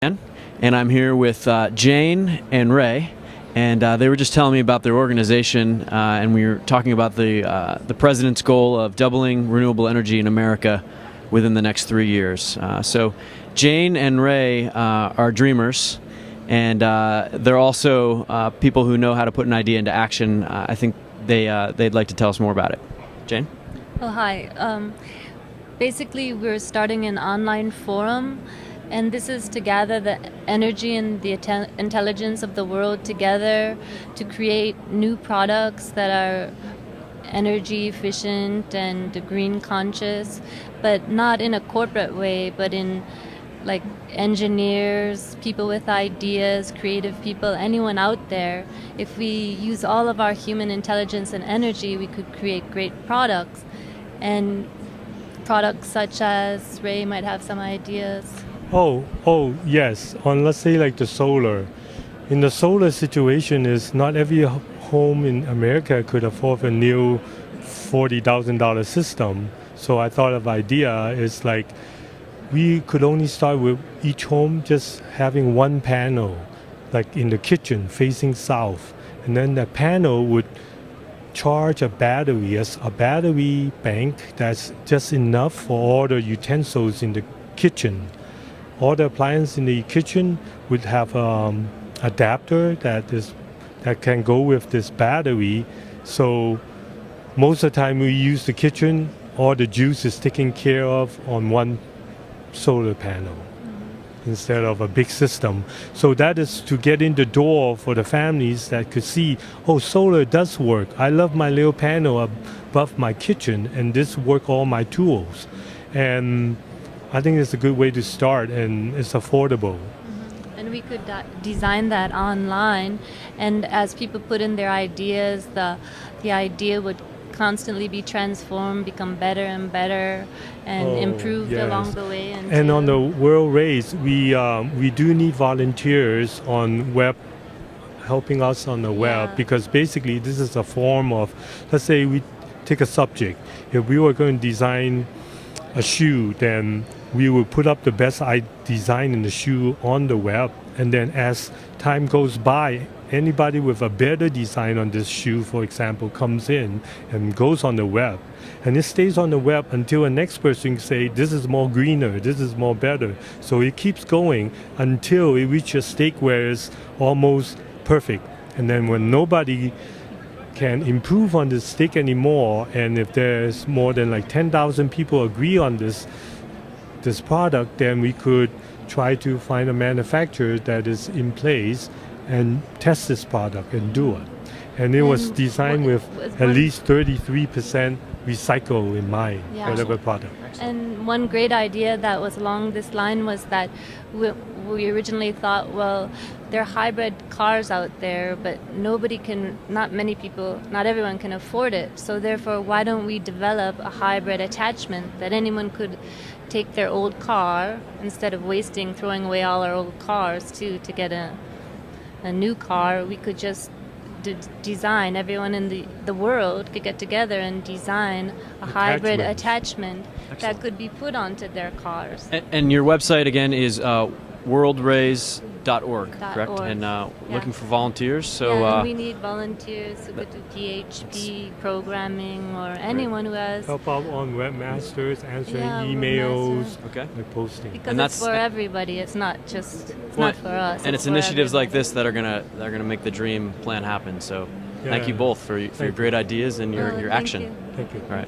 And I'm here with Jane and Ray, and they were just telling me about their organization, and we were talking about the president's goal of doubling renewable energy in America within the next 3 years. So Jane and Ray are dreamers, and they're also people who know how to put an idea into action. I think they'd like to tell us more about it. Jane? Oh, hi. Basically, we're starting an online forum, and this is to gather the energy and the intelligence of the world together to create new products that are energy efficient and green conscious, but not in a corporate way, but in like engineers, people with ideas, creative people, anyone out there. If we use all of our human intelligence and energy, we could create great products. And products such as, Ray might have some ideas. Oh, yes. On, let's say, like the solar. In the solar situation is not every home in America could afford a new $40,000 system. So I thought of idea is like we could only start with each home just having one panel, like in the kitchen facing south. And then the panel would charge a battery as a battery bank that's just enough for all the utensils in the kitchen. All the appliances in the kitchen would have adapter that can go with this battery. So most of the time we use the kitchen, all the juice is taken care of on one solar panel instead of a big system. So that is to get in the door for the families that could see, oh, solar does work. I love my little panel above my kitchen, and this work all my tools. And I think it's a good way to start, and it's affordable. And we could design that online, and as people put in their ideas, the idea would constantly be transformed, become better and better, and improved along the way. And on the world race, we do need volunteers on web, helping us on the web, because basically this is a form of, let's say we take a subject. If we were going to design a shoe, then we will put up the best design in the shoe on the web, and then as time goes by, anybody with a better design on this shoe, for example, comes in and goes on the web, and it stays on the web until the next person say, this is more greener, this is more better. So it keeps going until it reaches a state where it's almost perfect. And then when nobody can improve on this stick anymore, and if there's more than like 10,000 people agree on this product, then we could try to find a manufacturer that is in place and test this product and do it. And it was designed with at least 33% recycle in mind, whatever product. And one great idea that was along this line was that we originally thought, well, there are hybrid cars out there, but not everyone can afford it. So therefore, why don't we develop a hybrid attachment that anyone could take their old car, instead of throwing away all our old cars to get a new car, we could just design, everyone in the world could get together and design a hybrid attachment that could be put onto their cars. And your website again is worldraise.org, correct? And looking for volunteers. So and we need volunteers who could do PHP programming, or anyone who has help out on webmasters, answering emails, like posting. Because and that's for everybody. It's not not for us. And it's initiatives like this that are gonna make the dream plan happen. So thank you both for your great ideas and your action. Thank you. All right.